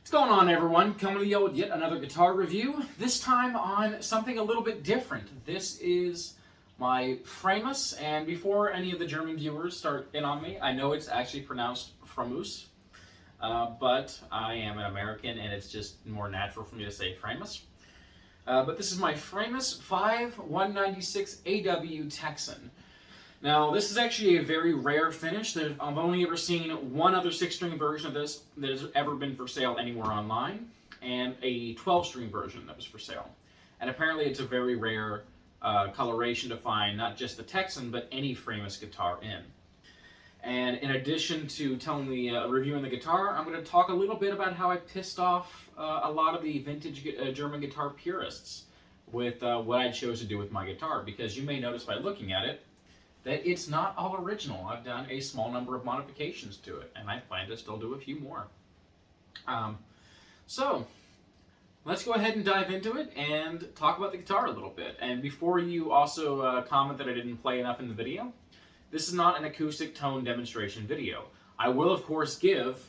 What's going on, everyone? Coming to you with yet another guitar review, this time on something a little bit different. This is my Framus, and before any of the German viewers start in on me, I know it's actually pronounced Framus, but I am an American and it's just more natural for me to say Framus. But this is my Framus 5196 AW Texan. Now, this is actually a very rare finish. I've only ever seen one other 6-string version of this that has ever been for sale anywhere online, and a 12-string version that was for sale. And apparently it's a very rare coloration to find not just the Texan, but any Framus guitar in. And in addition to reviewing the guitar, I'm going to talk a little bit about how I pissed off a lot of the vintage German guitar purists with what I chose to do with my guitar, because you may notice by looking at it that it's not all original. I've done a small number of modifications to it, and I plan to still do a few more. So, let's go ahead and dive into it and talk about the guitar a little bit. And before you also comment that I didn't play enough in the video, this is not an acoustic tone demonstration video. I will, of course, give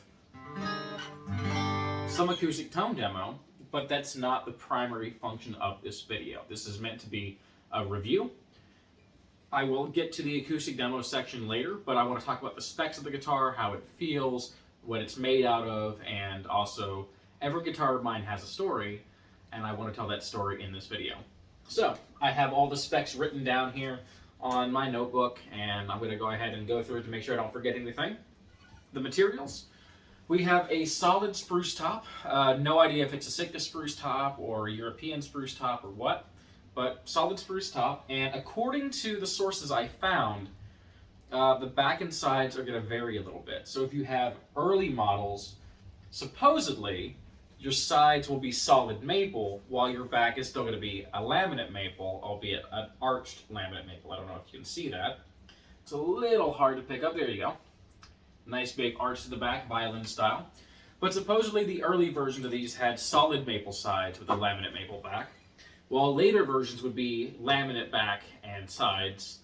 some acoustic tone demo, but that's not the primary function of this video. This is meant to be a review. I will get to the acoustic demo section later, but I want to talk about the specs of the guitar, how it feels, what it's made out of, and also every guitar of mine has a story, and I want to tell that story in this video. So, I have all the specs written down here on my notebook, and I'm going to go ahead and go through it to make sure I don't forget anything. The materials. We have a solid spruce top. No idea if it's a Sitka spruce top or a European spruce top or what, but solid spruce top. And according to the sources I found, the back and sides are going to vary a little bit. So if you have early models, supposedly your sides will be solid maple, while your back is still going to be a laminate maple, albeit an arched laminate maple. I don't know if you can see that. It's a little hard to pick up. There you go. Nice big arch to the back, violin style. But supposedly the early versions of these had solid maple sides with a laminate maple back, while later versions would be laminate back and sides.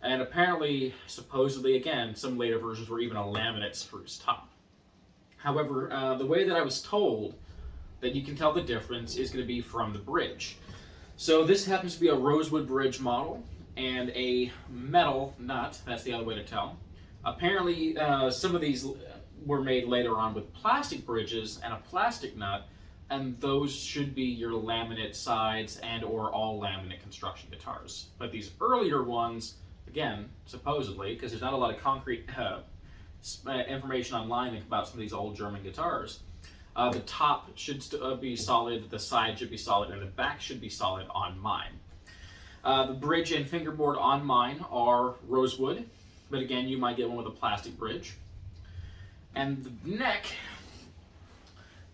And apparently, supposedly, again, some later versions were even a laminate spruce top. However, the way that I was told that you can tell the difference is going to be from the bridge. So this happens to be a Rosewood bridge model and a metal nut. That's the other way to tell. Apparently, some of these were made later on with plastic bridges and a plastic nut, and those should be your laminate sides and or all laminate construction guitars. But these earlier ones, again, supposedly, because there's not a lot of concrete information online about some of these old German guitars, the top should be solid, the side should be solid, and the back should be solid on mine. The bridge and fingerboard on mine are Rosewood, but again, you might get one with a plastic bridge. And the neck,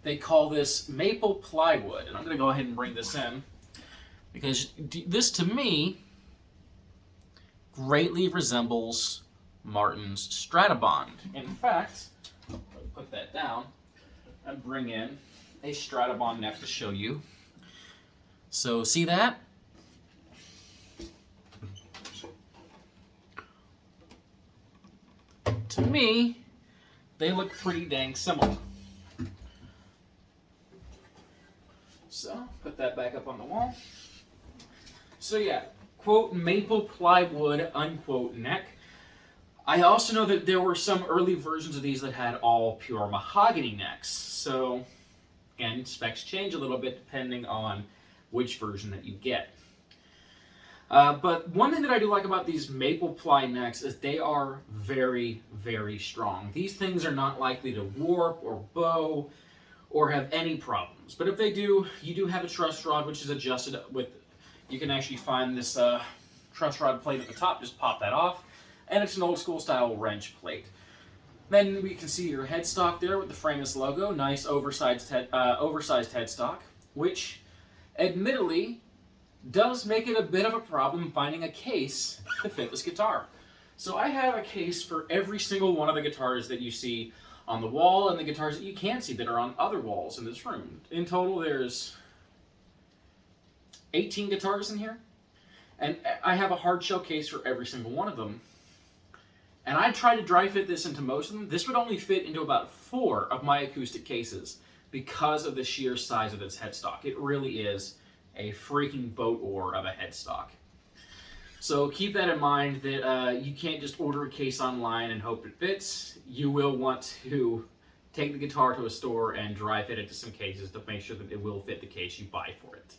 they call this maple plywood, and I'm going to go ahead and bring this in, because this, to me, greatly resembles Martin's Stratobond. In fact, I'll put that down and bring in a Stratobond neck to show you. So, see that? To me, they look pretty dang similar. So, put that back up on the wall. So yeah, quote, maple plywood, unquote, neck. I also know that there were some early versions of these that had all pure mahogany necks. So, again, specs change a little bit depending on which version that you get. But one thing that I do like about these maple ply necks is they are very, very strong. These things are not likely to warp or bow or have any problems. But if they do, you do have a truss rod which is adjusted with, you can actually find this truss rod plate at the top, just pop that off, and it's an old school style wrench plate. Then we can see your headstock there with the Framus logo, nice oversized headstock, which admittedly does make it a bit of a problem finding a case to fit this guitar. So I have a case for every single one of the guitars that you see on the wall and the guitars that you can't see that are on other walls in this room. In total, there's 18 guitars in here, and I have a hard shell case for every single one of them. And I tried to dry fit this into most of them. This would only fit into about 4 of my acoustic cases. because of the sheer size of its headstock. It really is a freaking boat oar of a headstock. So keep that in mind, that you can't just order a case online and hope it fits. You will want to take the guitar to a store and dry fit it to some cases to make sure that it will fit the case you buy for it.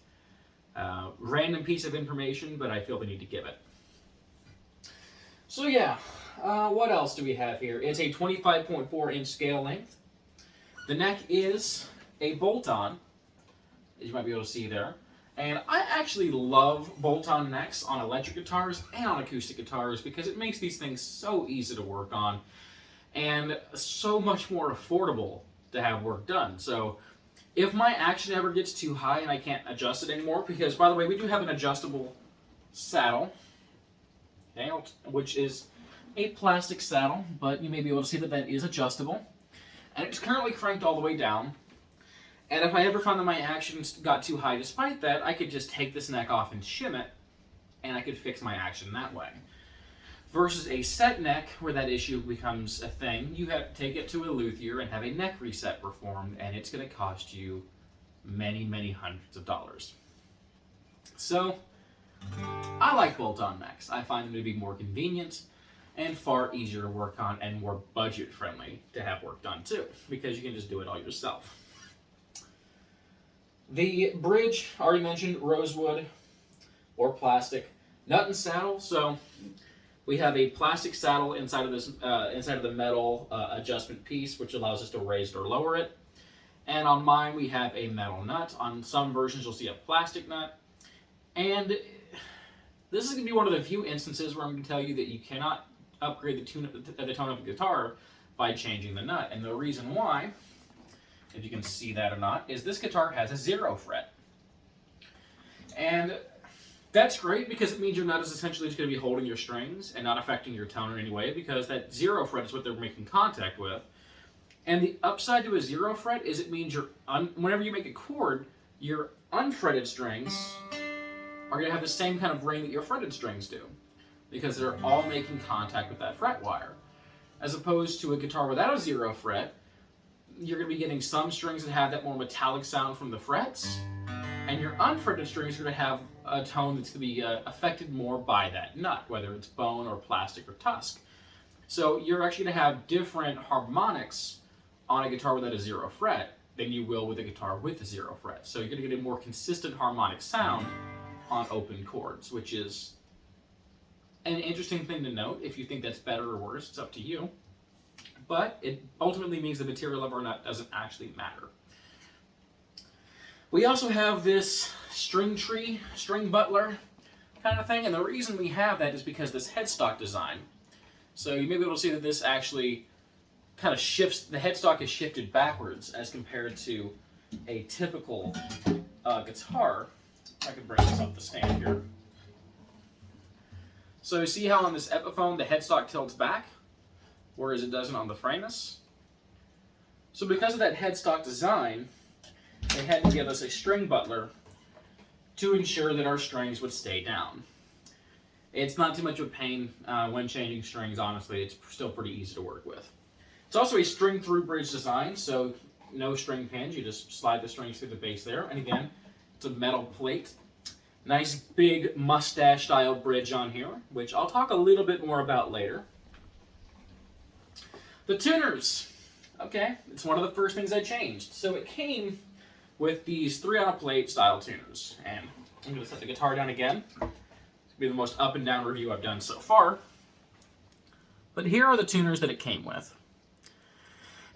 Random piece of information, but I feel the need to give it. So yeah, what else do we have here? It's a 25.4 inch scale length. The neck is a bolt-on, as you might be able to see there. And I actually love bolt-on necks on electric guitars and on acoustic guitars because it makes these things so easy to work on and so much more affordable to have work done. So if my action ever gets too high and I can't adjust it anymore, because by the way, we do have an adjustable saddle, okay, which is a plastic saddle, but you may be able to see that that is adjustable. And it's currently cranked all the way down. And if I ever found that my action got too high despite that, I could just take this neck off and shim it, and I could fix my action that way. Versus a set neck, where that issue becomes a thing, you have to take it to a luthier and have a neck reset performed, and it's going to cost you many, many hundreds of dollars. So, I like bolt-on necks. I find them to be more convenient and far easier to work on and more budget-friendly to have work done too, because you can just do it all yourself. The bridge, already mentioned, rosewood or plastic. Nut and saddle, so we have a plastic saddle inside of this, inside of the metal adjustment piece, which allows us to raise it or lower it. And on mine, we have a metal nut. On some versions, you'll see a plastic nut. And this is going to be one of the few instances where I'm going to tell you that you cannot upgrade the tone of the guitar by changing the nut. And the reason why, if you can see that or not, is this guitar has a 0 fret. And that's great because it means your nut is essentially just going to be holding your strings and not affecting your tone in any way, because that 0 fret is what they're making contact with. And the upside to a 0 fret is it means whenever you make a chord, your unfretted strings are going to have the same kind of ring that your fretted strings do, because they're all making contact with that fret wire. As opposed to a guitar without a 0 fret, you're going to be getting some strings that have that more metallic sound from the frets, and your unfretted strings are going to have a tone that's going to be affected more by that nut, whether it's bone or plastic or tusk. So you're actually going to have different harmonics on a guitar without a 0 fret than you will with a guitar with a 0 fret. So you're going to get a more consistent harmonic sound on open chords, which is an interesting thing to note. If you think that's better or worse, it's up to you. But it ultimately means the material of our nut doesn't actually matter. We also have this string tree, string butler kind of thing, and the reason we have that is because this headstock design. So you may be able to see that this actually kind of shifts, the headstock is shifted backwards as compared to a typical guitar. I could bring this up the stand here. So you see how on this Epiphone the headstock tilts back, whereas it doesn't on the Framus? So because of that headstock design, they had to give us a string butler to ensure that our strings would stay down. It's not too much of a pain when changing strings, honestly. It's still pretty easy to work with. It's also a string through bridge design, so no string pins. You just slide the strings through the base there. And again, it's a metal plate. Nice big mustache style bridge on here, which I'll talk a little bit more about later. The tuners. Okay, it's one of the first things I changed. So it came with these 3-on-a-plate style tuners. And I'm going to set the guitar down again. It's going to be the most up and down review I've done so far. But here are the tuners that it came with.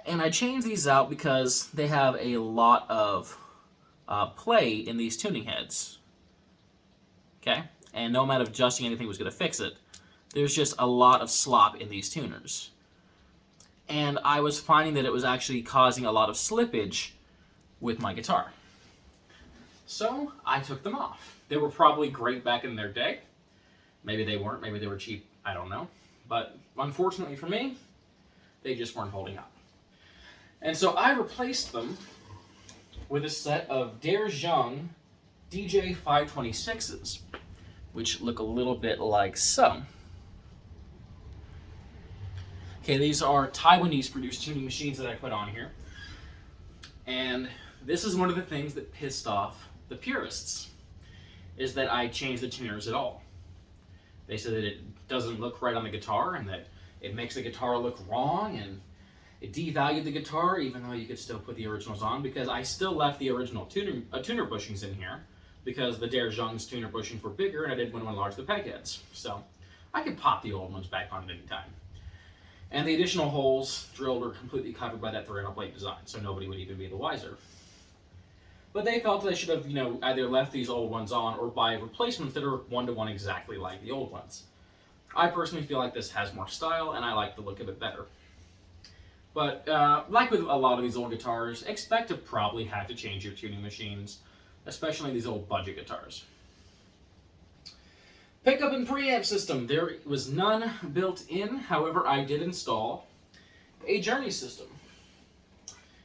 And I changed these out because they have a lot of play in these tuning heads. Okay? And no amount of adjusting anything was going to fix it. There's just a lot of slop in these tuners. And I was finding that it was actually causing a lot of slippage with my guitar. So I took them off. They were probably great back in their day. Maybe they weren't. Maybe they were cheap. I don't know. But unfortunately for me, they just weren't holding up. And so I replaced them with a set of Jung DJ526s, which look a little bit like so. Okay, these are Taiwanese produced tuning machines that I put on here. And this is one of the things that pissed off the purists, is that I changed the tuners at all. They said that it doesn't look right on the guitar and that it makes the guitar look wrong and it devalued the guitar, even though you could still put the originals on, because I still left the original tuner bushings in here because the Jung's tuner bushings were bigger and I didn't want to enlarge the peg heads. So I could pop the old ones back on at any time. And the additional holes drilled were completely covered by that Threadnought plate design, so nobody would even be the wiser. But they felt they should have, either left these old ones on or buy replacements that are one-to-one exactly like the old ones. I personally feel like this has more style, and I like the look of it better. But like with a lot of these old guitars, expect to probably have to change your tuning machines, especially these old budget guitars. Pickup and preamp system. There was none built in. However, I did install a Journey system.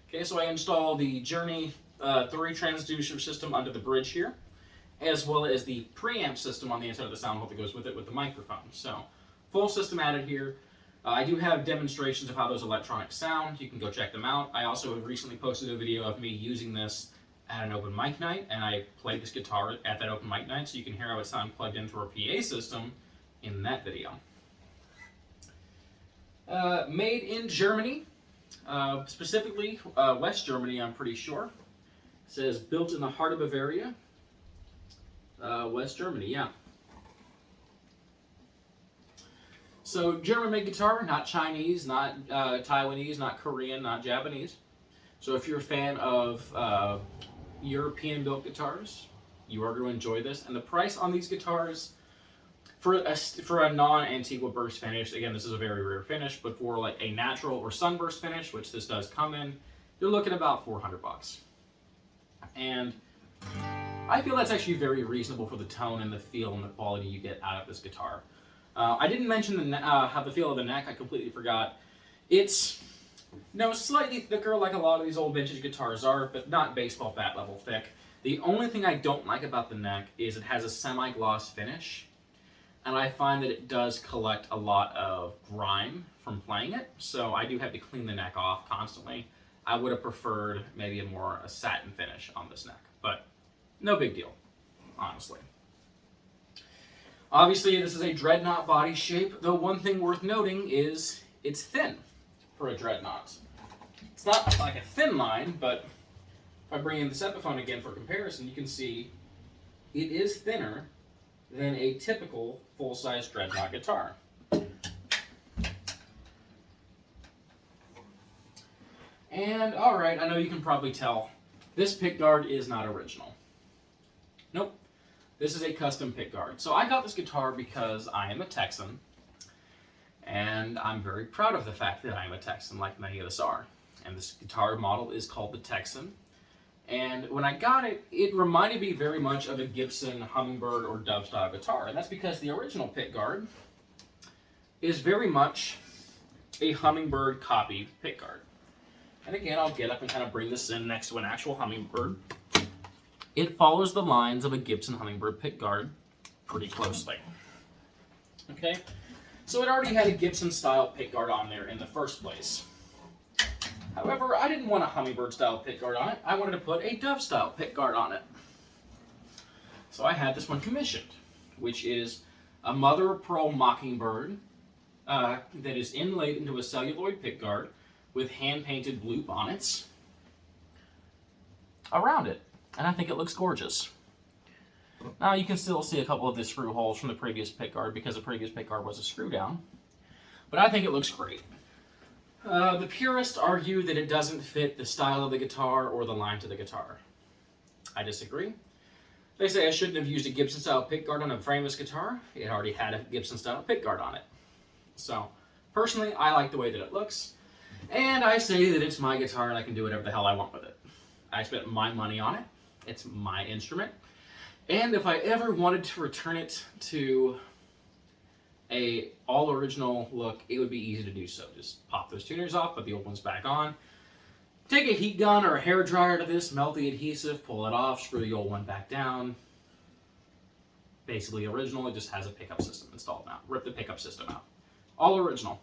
Okay, so I installed the Journey 3 transducer system under the bridge here, as well as the preamp system on the inside of the sound hole that goes with it with the microphone. So, full system added here. I do have demonstrations of how those electronics sound. You can go check them out. I also have recently posted a video of me using this at an open mic night, and I played this guitar at that open mic night, so you can hear how it sounds plugged in through a PA system in that video. Made in Germany, specifically West Germany, I'm pretty sure. It says built in the heart of Bavaria, West Germany, yeah. So German-made guitar, not Chinese, not Taiwanese, not Korean, not Japanese. So if you're a fan of European-built guitars, you are going to enjoy this. And the price on these guitars, for a non-Antigua burst finish, again, this is a very rare finish, but for like a natural or sunburst finish, which this does come in, you're looking about $400. And I feel that's actually very reasonable for the tone and the feel and the quality you get out of this guitar. I didn't mention how the feel of the neck. I completely forgot. It's slightly thicker like a lot of these old vintage guitars are, but not baseball bat level thick. The only thing I don't like about the neck is it has a semi-gloss finish, and I find that it does collect a lot of grime from playing it, so I do have to clean the neck off constantly. I would have preferred maybe a satin finish on this neck, but no big deal, honestly. Obviously, this is a Dreadnought body shape, though one thing worth noting is it's thin for a Dreadnought. It's not like a thin line, but if I bring in this Epiphone again for comparison, you can see it is thinner than a typical full-size Dreadnought guitar. And, alright, I know you can probably tell, this pickguard is not original. Nope. This is a custom pickguard. So I got this guitar because I am a Texan, and I'm very proud of the fact that I am a Texan, like many of us are. And this guitar model is called the Texan. And when I got it, it reminded me very much of a Gibson Hummingbird or Dove style guitar. And that's because the original pickguard is very much a Hummingbird copy pickguard. And again, I'll get up and kind of bring this in next to an actual Hummingbird. It follows the lines of a Gibson Hummingbird pickguard pretty closely. Okay, so it already had a Gibson style pickguard on there in the first place. However, I didn't want a Hummingbird style pickguard on it. I wanted to put a Dove style pickguard on it. So I had this one commissioned, which is a mother of pearl mockingbird that is inlaid into a celluloid pickguard with hand-painted blue bonnets around it. And I think it looks gorgeous. Now you can still see a couple of the screw holes from the previous pickguard because the previous pickguard was a screw down. But I think it looks great. The purists argue that it doesn't fit the style of the guitar or the lines of the guitar. I disagree. They say I shouldn't have used a Gibson style pickguard on a Framus guitar. It already had a Gibson style pickguard on it. So, personally, I like the way that it looks. And I say that it's my guitar and I can do whatever the hell I want with it. I spent my money on it. It's my instrument. And if I ever wanted to return it to a all original look, it would be easy to do so. Just pop those tuners off, put the old ones back on, take a heat gun or a hair dryer to this, melt the adhesive, pull it off, screw the old one back down. Basically original, it just has a pickup system installed now. Rip the pickup system out. All original.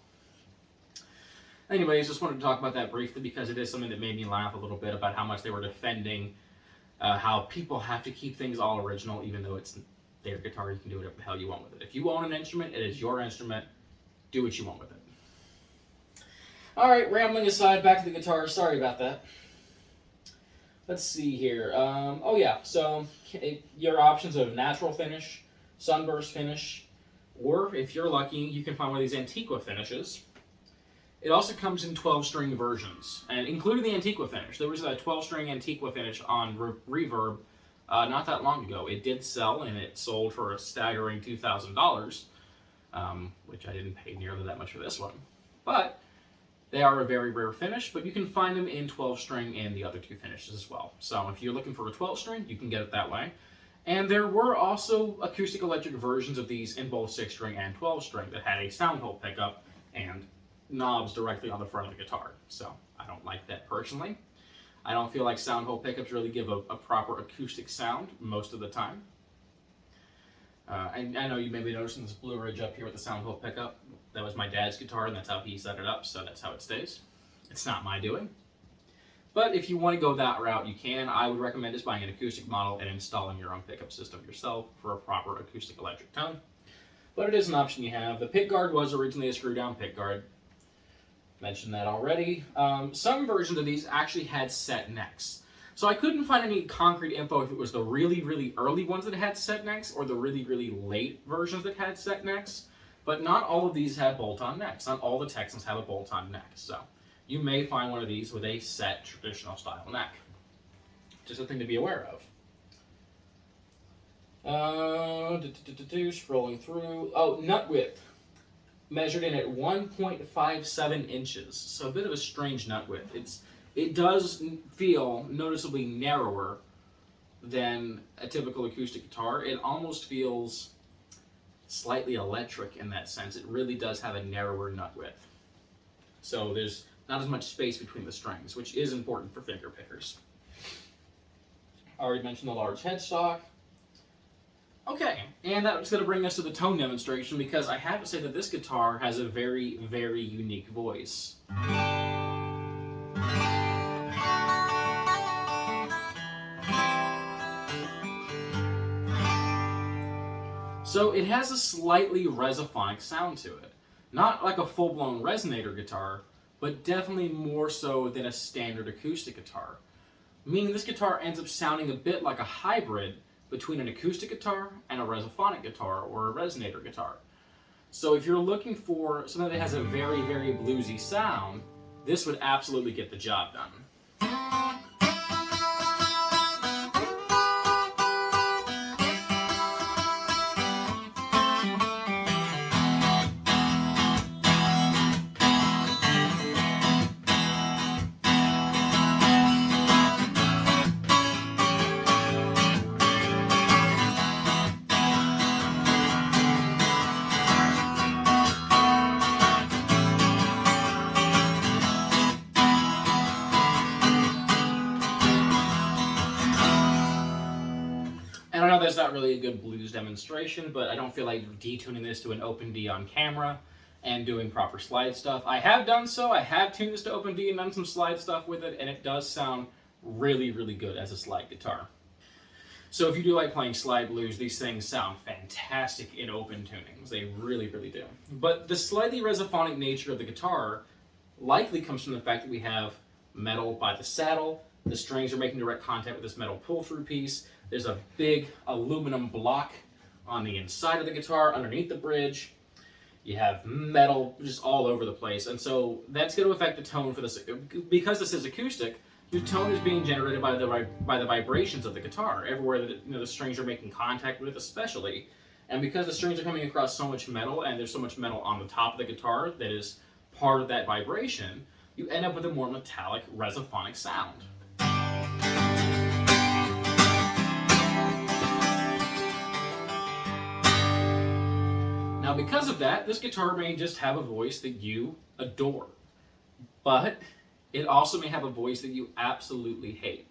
Anyways, just wanted to talk about that briefly because it is something that made me laugh a little bit about how much they were defending how people have to keep things all original, even though it's their guitar. You can do whatever the hell you want with it. If you own an instrument, it is your instrument. Do what you want with it. All right, rambling aside, back to the guitar. Sorry about that. Let's see here. Oh yeah, so your options of natural finish, sunburst finish, or if you're lucky, you can find one of these Antiqua finishes. It also comes in 12-string versions, and including the Antiqua finish. There was a 12-string Antiqua finish on Reverb not that long ago. It did sell, and it sold for a staggering $2,000, which I didn't pay nearly that much for this one. But they are a very rare finish, but you can find them in 12-string and the other two finishes as well. So if you're looking for a 12-string, you can get it that way. And there were also acoustic electric versions of these in both 6-string and 12-string that had a sound hole pickup and knobs directly on the front of the guitar. So I don't like that personally. I don't feel like sound hole pickups really give a proper acoustic sound most of the time. And I know you may be noticing this Blue Ridge up here with the sound hole pickup. That was my dad's guitar, and that's how he set it up, so that's how it stays. It's not my doing. But if you want to go that route, you can. I would recommend just buying an acoustic model and installing your own pickup system yourself for a proper acoustic electric tone. But it is an option you have. The pickguard was originally a screw-down pickguard. Mentioned that already. Some versions of these actually had set necks. So I couldn't find any concrete info if it was the really, really early ones that had set necks or the really, really late versions that had set necks. But not all of these have bolt-on necks. Not all the Texans have a bolt-on neck. So you may find one of these with a set traditional style neck. Just a thing to be aware of. Scrolling through. Oh, nut width. Measured in at 1.57 inches. So a bit of a strange nut width. It does feel noticeably narrower than a typical acoustic guitar. It almost feels slightly electric in that sense. It really does have a narrower nut width. So there's not as much space between the strings, which is important for finger pickers. I already mentioned the large headstock. Okay, and that's going to bring us to the tone demonstration because I have to say that this guitar has a very, very unique voice. So it has a slightly resophonic sound to it. Not like a full-blown resonator guitar, but definitely more so than a standard acoustic guitar. Meaning this guitar ends up sounding a bit like a hybrid between an acoustic guitar and a resophonic guitar or a resonator guitar. So if you're looking for something that has a very, very bluesy sound, this would absolutely get the job done. I know that's not really a good blues demonstration, but I don't feel like detuning this to an open D on camera and doing proper slide stuff. I have done so. I have tuned this to open D and done some slide stuff with it, and it does sound really, really good as a slide guitar. So if you do like playing slide blues, these things sound fantastic in open tunings. They really, really do. But the slightly resophonic nature of the guitar likely comes from the fact that we have metal by the saddle. The strings are making direct contact with this metal pull-through piece. There's a big aluminum block on the inside of the guitar, underneath the bridge. You have metal just all over the place. And so that's going to affect the tone for this. Because this is acoustic, your tone is being generated by the vibrations of the guitar, everywhere that the strings are making contact with especially. And because the strings are coming across so much metal, and there's so much metal on the top of the guitar that is part of that vibration, you end up with a more metallic, resophonic sound. Now, because of that, this guitar may just have a voice that you adore, but it also may have a voice that you absolutely hate.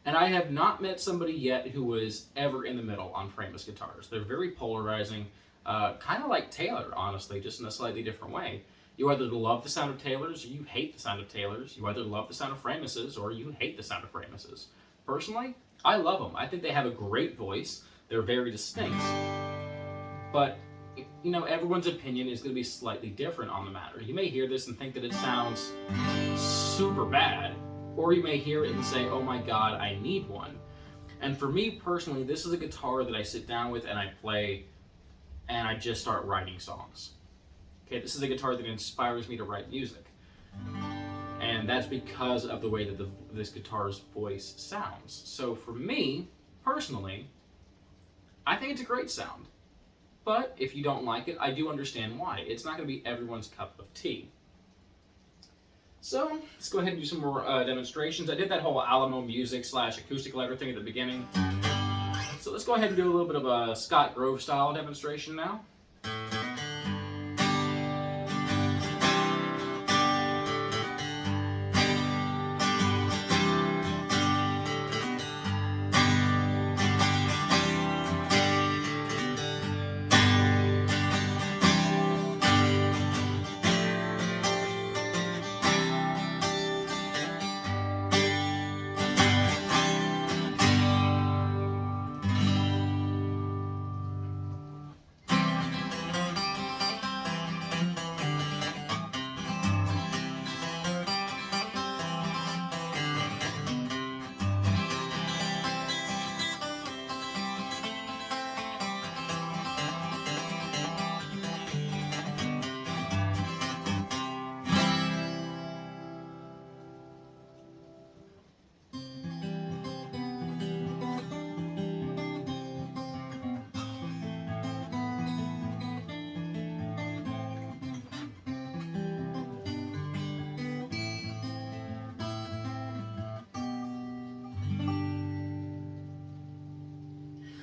And I have not met somebody yet who was ever in the middle on Framus guitars. They're very polarizing, kind of like Taylor, honestly, just in a slightly different way. You either love the sound of Taylors or you hate the sound of Taylors. You either love the sound of Framuses or you hate the sound of Framuses. Personally, I love them. I think they have a great voice. They're very distinct. But, you know, everyone's opinion is going to be slightly different on the matter. You may hear this and think that it sounds super bad, or you may hear it and say, oh my god, I need one. And for me personally, this is a guitar that I sit down with and I play and I just start writing songs. Okay, this is a guitar that inspires me to write music. And that's because of the way that this guitar's voice sounds. So for me, personally, I think it's a great sound. But if you don't like it, I do understand why. It's not going to be everyone's cup of tea. So let's go ahead and do some more demonstrations. I did that whole Alamo music / acoustic letter thing at the beginning. So let's go ahead and do a little bit of a Scott Grove style demonstration now.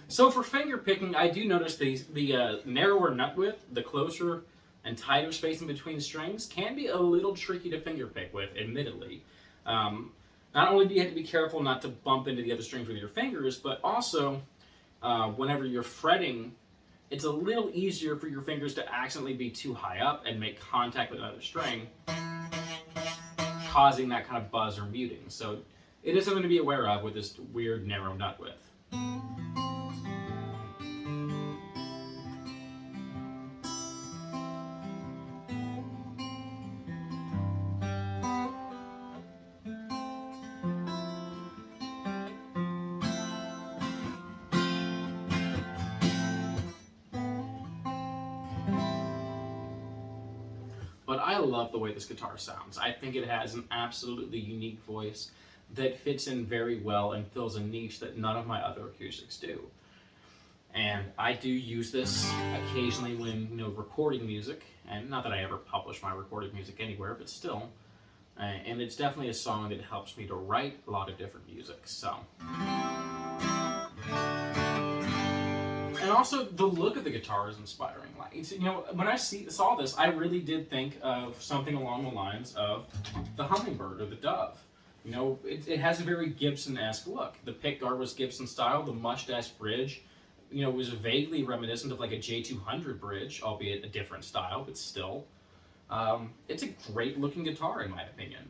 So for finger picking, I do notice the narrower nut width, the closer and tighter spacing between strings can be a little tricky to finger pick with, admittedly. Not only do you have to be careful not to bump into the other strings with your fingers, but also whenever you're fretting, it's a little easier for your fingers to accidentally be too high up and make contact with another string, causing that kind of buzz or muting. So it is something to be aware of with this weird narrow nut width. But I love the way this guitar sounds. I think it has an absolutely unique voice that fits in very well and fills a niche that none of my other acoustics do. And I do use this occasionally when, recording music, and not that I ever publish my recorded music anywhere, but still. And it's definitely a song that helps me to write a lot of different music, so. And also, the look of the guitar is inspiring. Like, when I saw this, I really did think of something along the lines of the hummingbird or the dove. It has a very Gibson-esque look. The pickguard was Gibson style. The Mustache bridge, was vaguely reminiscent of like a J200 bridge, albeit a different style, but still. It's a great-looking guitar, in my opinion.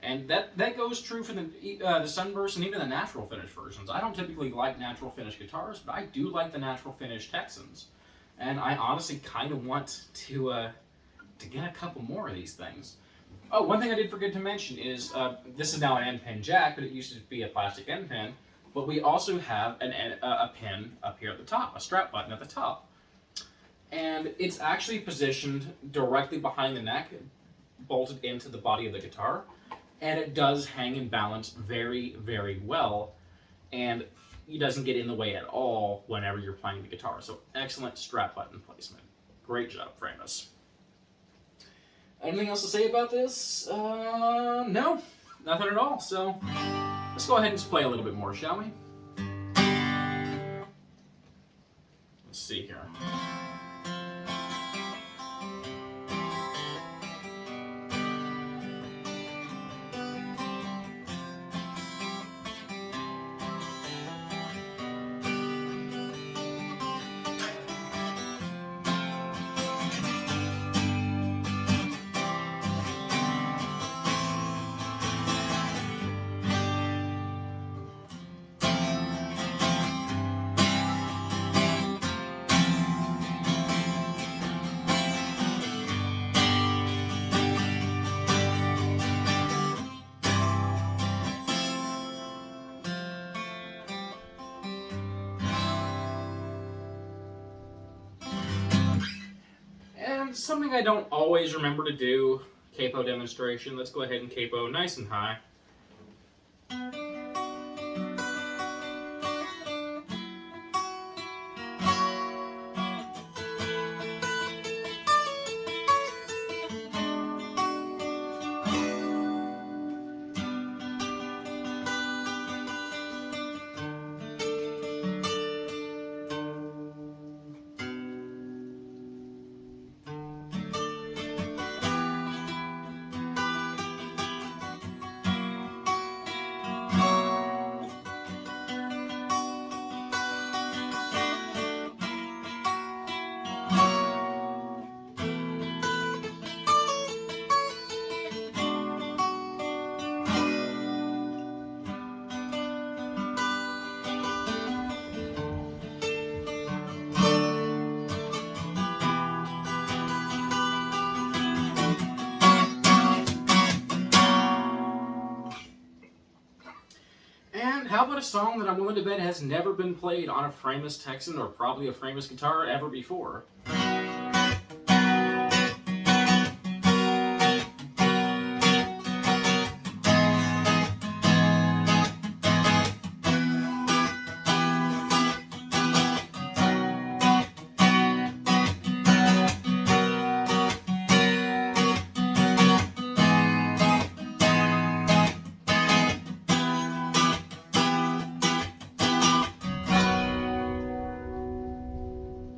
And that goes true for the Sunburst and even the natural finish versions. I don't typically like natural finish guitars, but I do like the natural finish Texans. And I honestly kind of want to get a couple more of these things. Oh, one thing I did forget to mention is, this is now an end pin jack, but it used to be a plastic end pin. But we also have a pin up here at the top, a strap button at the top. And it's actually positioned directly behind the neck, bolted into the body of the guitar. And it does hang and balance very, very well, and it doesn't get in the way at all whenever you're playing the guitar. So excellent strap button placement. Great job, Framus. Anything else to say about this? No, nothing at all. So let's go ahead and just play a little bit more, shall we? Let's see here. And something I don't always remember to do, capo demonstration. Let's go ahead and capo nice and high. And how about a song that I'm willing to bet has never been played on a Framus Texan or probably a Framus guitar ever before?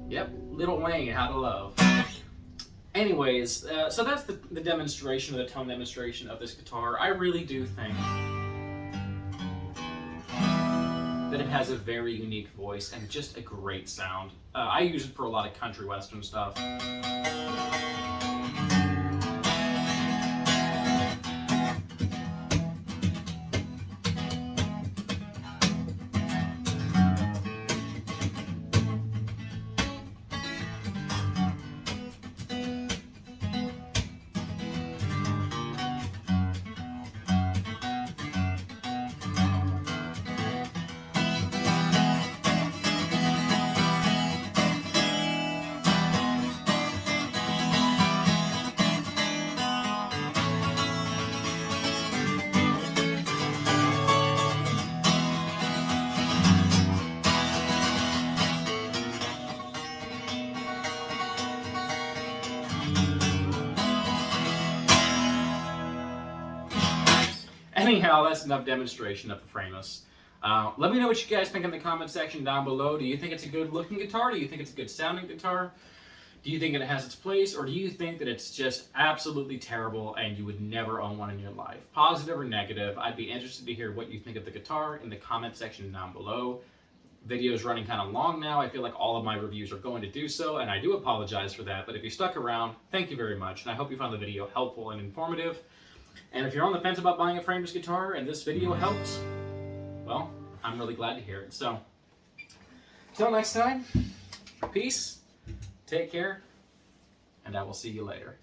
Yep, Little Wayne, How to Love. Anyways, so that's the demonstration, the tone demonstration of this guitar. I really do think that it has a very unique voice and just a great sound. I use it for a lot of country western stuff. Anyhow, that's enough demonstration of the Framus. Let me know what you guys think in the comment section down below. Do you think it's a good looking guitar? Do you think it's a good sounding guitar? Do you think it has its place? Or do you think that it's just absolutely terrible and you would never own one in your life? Positive or negative? I'd be interested to hear what you think of the guitar in the comment section down below. Video is running kind of long now. I feel like all of my reviews are going to do so, and I do apologize for that. But if you stuck around, thank you very much. And I hope you found the video helpful and informative. And if you're on the fence about buying a Framus guitar and this video helps, well, I'm really glad to hear it. So, until next time, peace, take care, and I will see you later.